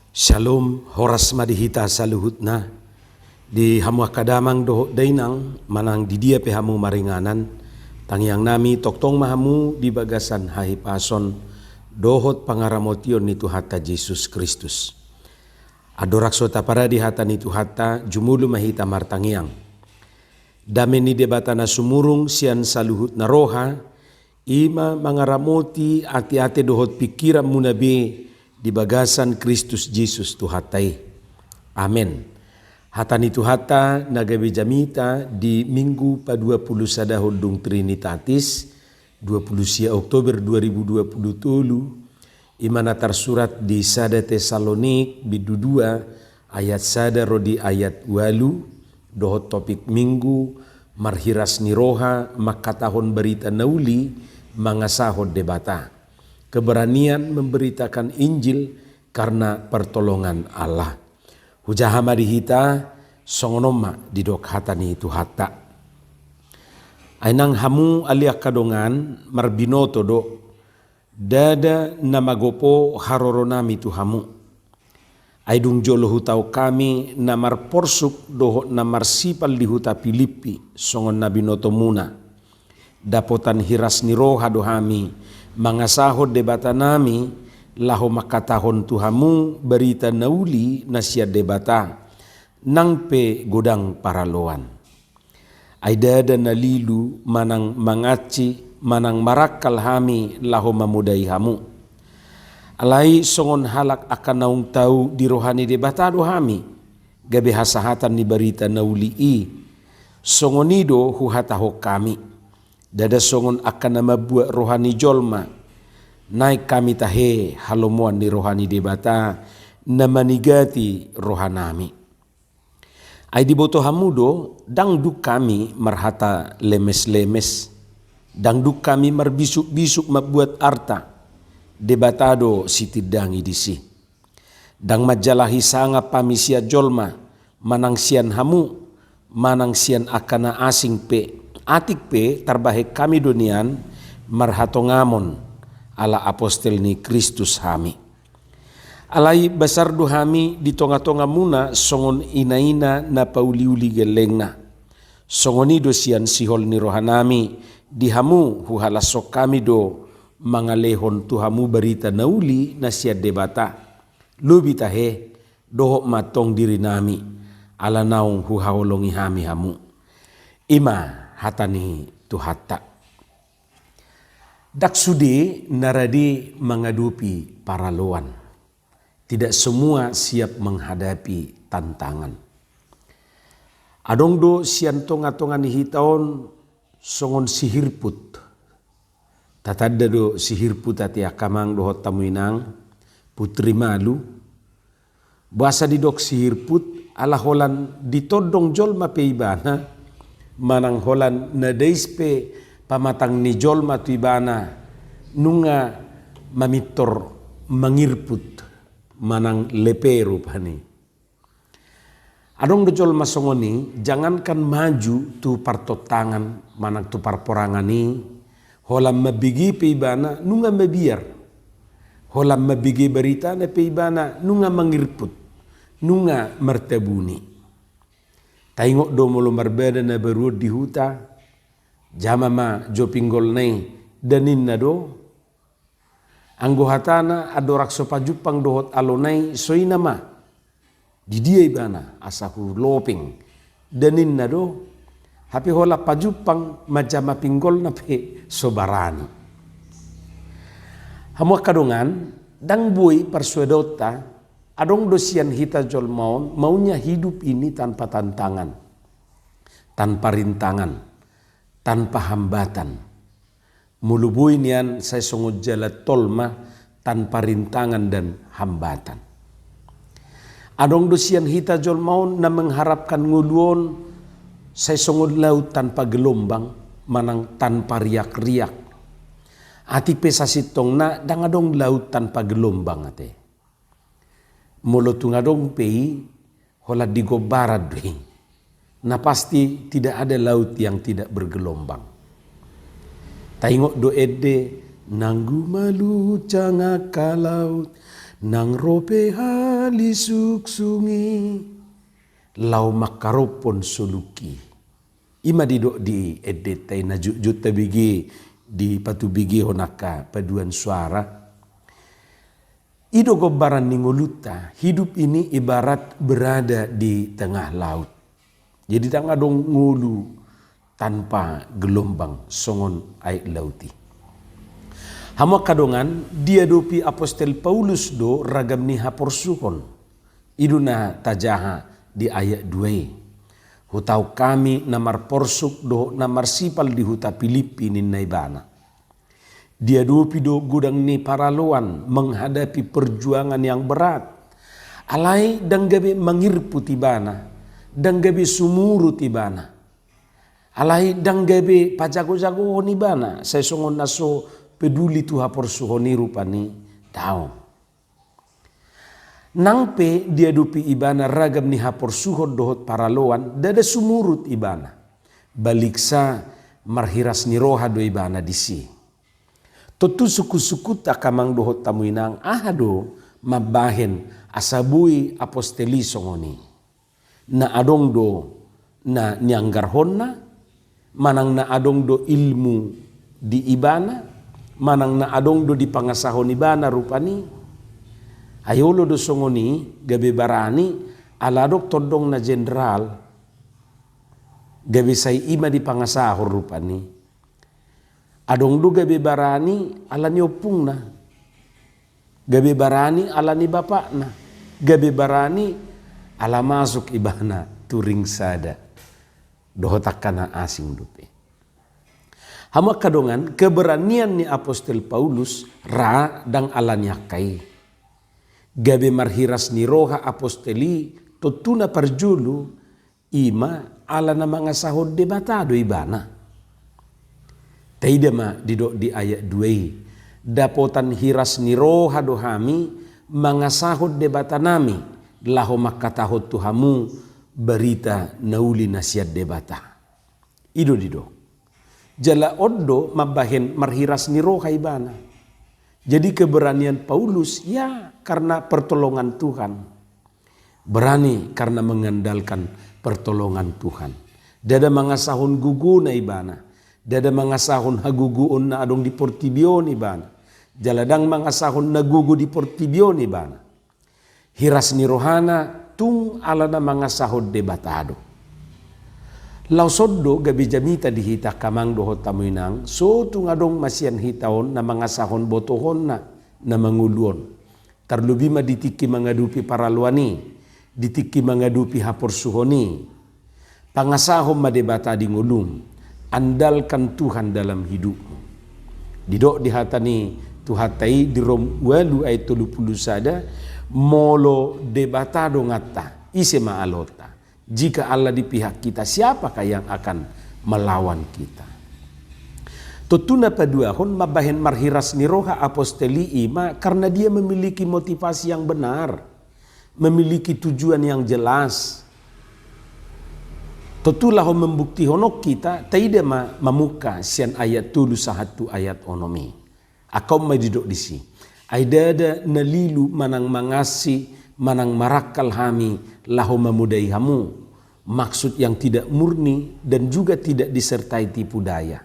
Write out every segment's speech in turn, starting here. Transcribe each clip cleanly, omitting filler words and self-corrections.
Shalom, horas madihita saluhutna di hamu akadamang doho dainang manang di dia pe hamu maringanan tangiang nami toktong mahamu di bagasan hahi pason dohot pangaramotion ni Tuhata Yesus Kristus. Adorak sota para di hata ni Tuhata jumulu mahita martangiang. Dame ni debatana sumurung sian saluhut na roha ima mangaramoti ati-ati dohot pikiran munabe di bagasan Kristus Yesus Tuhatai. Amin. Hatani Tuhata nagabe jamita di Minggu pa-20 sadahol dung Trinitatis 20 Oktober 2020 imana tersurat di Sada Tesalonik bidu 2 ayat sada rodi ayat walu dohot topik minggu marhiras niroha makatahon berita nauli mangasahod debata. Keberanian memberitakan Injil karena pertolongan Allah. Hujahama dihita songonoma didok hatani Tuhata. Ainang hamu aliak kadongan marbinoto do dada namagopo haroronami tuhamu. Aidung jolo hutau kami namar porsuk doho namar sipal di huta Filipi songon nabinoto muna. Dapotan hiras niroha dohami mangasahod debata nami laho makatahon tuhamu berita nauli nasia debata nang pe godang paraloan. Aidada nalilu manang mangaci manang marakal hami laho mamudai hamu. Alai songon halak akan naung tau di rohani debata dohami gabe hasahatan ni berita nauli songonido huhataho kami. Dada songon akan nama buat rohani jolma naik kami tahe halomuan di rohani debata nama nigati rohanami. Ai di boto hamudo dangduk kami marhata lemes-lemes dangduk kami marbisuk-bisuk mabuat arta debatado sitidangi disi dang majalahi sanga pamisia jolma manang sian hamu manang sian akana asing pe atik pe tarbahek kami dunian marhatongamon ala apostel ni Kristus hami. Alai besar duhami di tonga-tonga muna songon ina-ina na pauliuli gelengna. Songoni do sian sihol ni rohanami di hamu huhalasok kami do mangalehon tuhamu berita nauli na siya debata. Lubi tahe dohok matong diri nami ala naung huhaolongi hami hamu. Ima hatani Tuhata. Daksudi naradi mengadupi paraloan. Tidak semua siap menghadapi tantangan. Adong do sian tonga-tonga ni hitaon songon sihirput. Tatada do sihirput ati akamang dohot tamuinang putri malu. Bahasa didok sihirput ala holan ditodong jolma peibana. Manang holan na daispe pamatang ni jolma tuibana nunga mamitor mangirput manang leperu pani. Adong do jolma songoni jangankan maju tu partotangan manang tu parporangani holan mabigi peibana nunga mabiar holan mabigi berita na peibana nunga mangirput nunga martabuni. Taingok do molo marbeda na beruot di huta jama ma jo pinggol nei danin na do anggo hatana adorak sopa jupang dohot alonai soina ma di dia ibana asahu loping danin na do hapi hola pajupang majama pinggol na pe sobarani. Hamu kadongan dang bui persuadota adong dosian hita jol maunya hidup ini tanpa tantangan, tanpa rintangan, tanpa hambatan. Mulubui nian saya songot jalat tolma tanpa rintangan dan hambatan. Adong dosian hita jol na mengharapkan nguluon saya songot laut tanpa gelombang, manang tanpa riak-riak. Ati pesasitong na dang adong laut tanpa gelombang ate. Molo tungadong pei hola digo barat doi. Na pasti tidak ada laut yang tidak bergelombang. Taingok do ede nanggu malu canga ka laut nang rope lisuk sungi lau makaropon suluki. Ima didok di edetai na juta bigi di patu bigi honaka paduan suara. Ido gobaran ningoluta, hidup ini ibarat berada di tengah laut. Jadi tangga dong ngulu tanpa gelombang songon air lauti. Hama kadongan dia dopi apostel Paulus do ragam ni haporsuhon. Iduna tajaha di ayat 2. Hutau kami namar porsuk do namar sipal di huta Filipi ni naibana. Dia dopi do gudang ni paraloan menghadapi perjuangan yang berat. Alai dang gabe mangirpu tibana, dang gabe sumuru tibana. Alai dang gabe pajago-jago honibana. Saya songon naso peduli tuha porsuhoni rupani tau. Nangpe dia dupi ibana ragam ni hapor suhod dohot paraloan dada sumurut ibana. Baliksa marhiras ni roha do ibana disi. Totu suku-suku takamang dohot tamuinang ahado mabahen asabui aposteli songoni. Na adong do na nyanggar honna, manang na adong do ilmu di ibana, manang na adong do di pangasahon ibana rupani. Ayolo do songoni gabe barani aladok todong na jenderal gabe say ima di pangasahon rupani. Adong do gabe barani ala ni opung na. Gabe barani ala ni bapak na. Gabe barani ala masuk ibana turing sada. Dohotakana asing dupe. Hama kadongan keberanian ni apostel Paulus ra dang ala nyakai. Gabe marhiras ni roha aposteli totuna parjulu ima ala na mga sahod debatado ibana. Taidama didok di ayat 2. Dapotan hiras ni roha dohami mga sahod debatanami laho makatahod tuhamu berita nauli nasiat debata. Ido didok. Jala oddo mabahen marhiras ni roha ibana. Jadi keberanian Paulus ya karena pertolongan Tuhan. Berani karena mengandalkan pertolongan Tuhan. Dada mangasahun gugu na ibana. Dada mangasahun haguguon na adong di portibion ibana. Jaladang mangasahun na gugu di portibion ibana. Hiras ni rohana tung ala na mangasahod debatado. Lausoddo gabi jamita dihita kamang dohot tamuinang so tungadong masian hitaon na mga sahon botohon na manguluon. Tarlubi maditiki mangadupi paraluani, ditiki mangadupi hapor suhoni. Pangasahom madebata di ngulum, andalkan Tuhan dalam hidupmu. Didok dihatani tuhatai di rom walu ay tulupulu sada, molo debatado ngata, ise maalota. Jika Allah di pihak kita, siapakah yang akan melawan kita? Totuna paduahon mabahen marhiras ni roha aposteli ima karena dia memiliki motivasi yang benar. Memiliki tujuan yang jelas. Totulah membukti honok kita, taida mamuka sian ayat tulu sahatu ayat onomi. Akau madidok disi. Aidada nalilu manang mangasi, manang marakal hami, lahu memudai hamu. Maksud yang tidak murni dan juga tidak disertai tipu daya.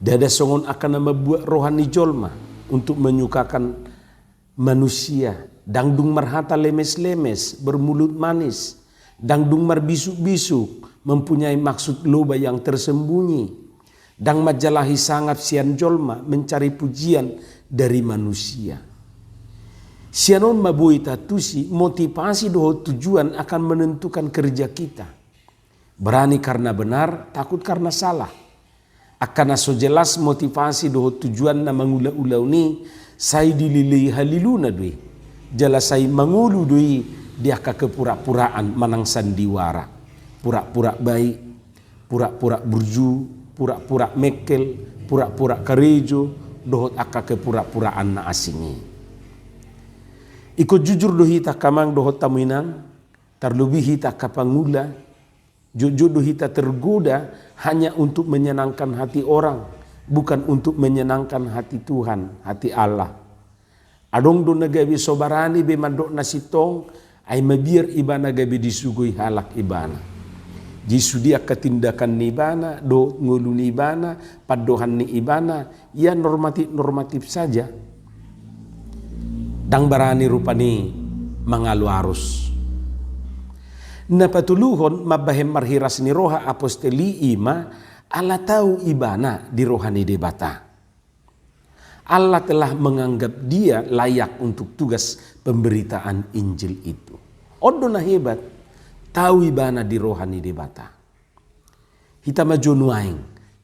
Dada songon akan membuat rohani jolma untuk menyukakan manusia. Dangdung marhata lemes-lemes, bermulut manis. Dangdung marbisuk-bisuk, mempunyai maksud loba yang tersembunyi. Dang majalahi sangat sian jolma, mencari pujian dari manusia. Sianon mabui tatusi motivasi doho tujuan akan menentukan kerja kita. Berani karena benar, takut karena salah. Akan aso jelas motivasi doho tujuan na mangula-ulau ni say dilili haliluna dui. Jala say mangulu dui dia ka kepura-puraan manang sandiwara. Pura-pura baik, pura-pura burju, pura-pura mekel, pura-pura karejo, dohot aka kepura-puraan na asingi. Ikut jujur dohita kamang dohot tamuinang, terlebih hita kapangula, jujur dohita tergoda hanya untuk menyenangkan hati orang, bukan untuk menyenangkan hati Tuhan, hati Allah. Adong do nagabi sobarani be mandok na sitong ay mabir ibana gabi disugui halak ibana. Jisudia ketindakan ni ibana, do ngulu ni ibana, padohan ni ibana, ya normatif saja. Dang barani rupani mangalu arus. Napatuluhon mabahem marhiras ni roha aposteli ima ala tahu ibana di rohani debata. Allah telah menganggap dia layak untuk tugas pemberitaan Injil itu. Odona hebat, tahu ibana di rohani debata. Hita maju nuaing,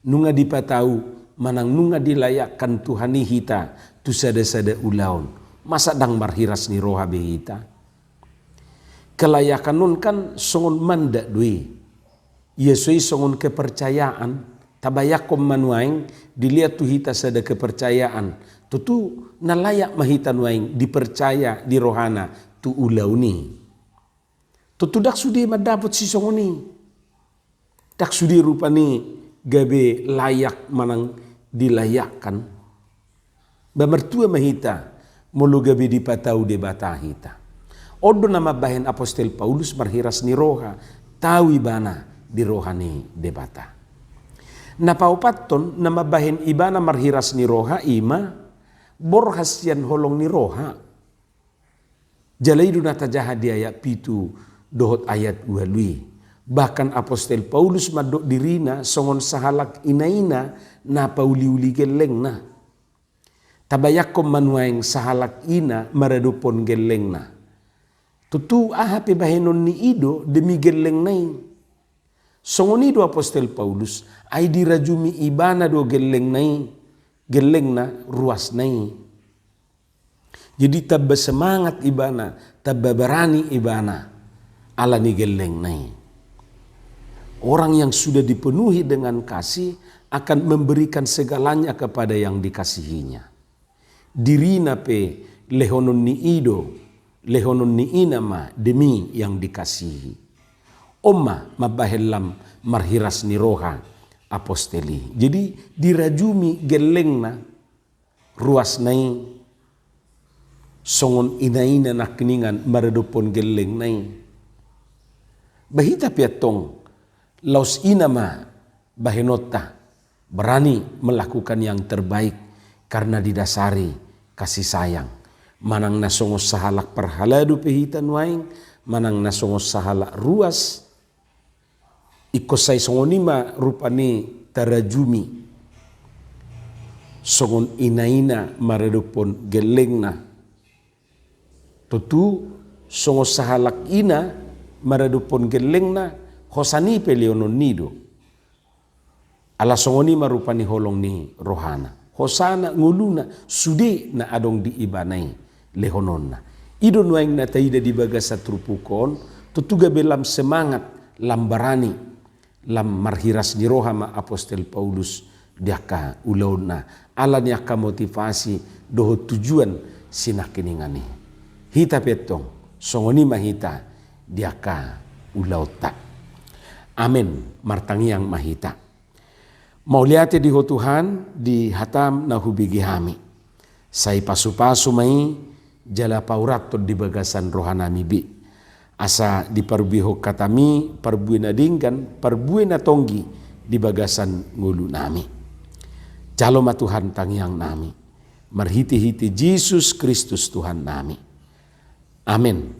nunga dipatau, manang nunga dilayakkan Tuhani hita, tu sada-sada ulaun. Masa dang marhiras ni roha behita. Kelayakan nun kan songon mandak dui. Yesui songon kepercayaan, tabayakom manuaing, dilihat tu hita sada kepercayaan. Tutu nalayak mahita nuaing dipercaya di rohana tu ulau ni. Tutu dak sudi madapat si songoni. Dak sudi rupani gabe layak manang dilayakkan. Bamertua mahita mulu gabe dipatau debata hita. Odo nama bahen Apostel Paulus marhiras ni roha tawi bana di rohani debata. Napaupaton nama bahen ibana marhiras ni roha ima borhasian holong ni roha. Jalaidu nata jahat di ayat pitu dohot ayat uhalui. Bahkan Apostel Paulus madok dirina songon sahalak inaina na pauli-uli gelengna. Tabayakom manuaing sahalak ina maradupon gelengna. Tutu ahape bahenon ni ido demi geleng nai. Songoni do Apostel Paulus ay dirajumi ibana do geleng nai, geleng na ruas nai. Jadi tabba semangat ibana, tabba berani ibana ala ni geleng nai. Orang yang sudah dipenuhi dengan kasih akan memberikan segalanya kepada yang dikasihinya. Dirina pe lehonon ni ido, lehonon ni inama demi yang dikasihi. Oma mabahelam marhiras ni roha aposteli. Jadi dirajumi gelengna ruas nai songon inaina na keningan maradupon geleng nai. Bahita piatong laus inama bahenota berani melakukan yang terbaik karena didasari kasih sayang. Manang nasongos sahalak perhaladu pehitan waing, manang nasongos sahalak ruas, ikosay songonima rupani tarajumi, songon inaina maradupon gelengna, tutu songos sahalak ina maradupon gelengna, hosani pelionon nido, ala songonima rupani holong ni rohana, hosana nguluna sude na adong di ibanai. Lehononna. Ido nuaing na taida di bagasa trupukon, tutuga belam semangat, lam barani, lam marhiras ni roha ma Apostel Paulus diaka ulauna. Ala niaka motivasi doho tujuan sinakiningani. Hita petong, songoni mahita diaka ulauta. Amin, martangiang mahita. Mauliate di Tuhan di hatam na hubigi hami. Sai pasu-pasu mai jala paurat di bagasan rohana mibi. Asa di perbiho katami, perbuina dingkan, perbuina tonggi di bagasan ngulu nami. Jaloma Tuhan tangiang nami. Marhiti-hiti Yesus Kristus Tuhan nami. Amin.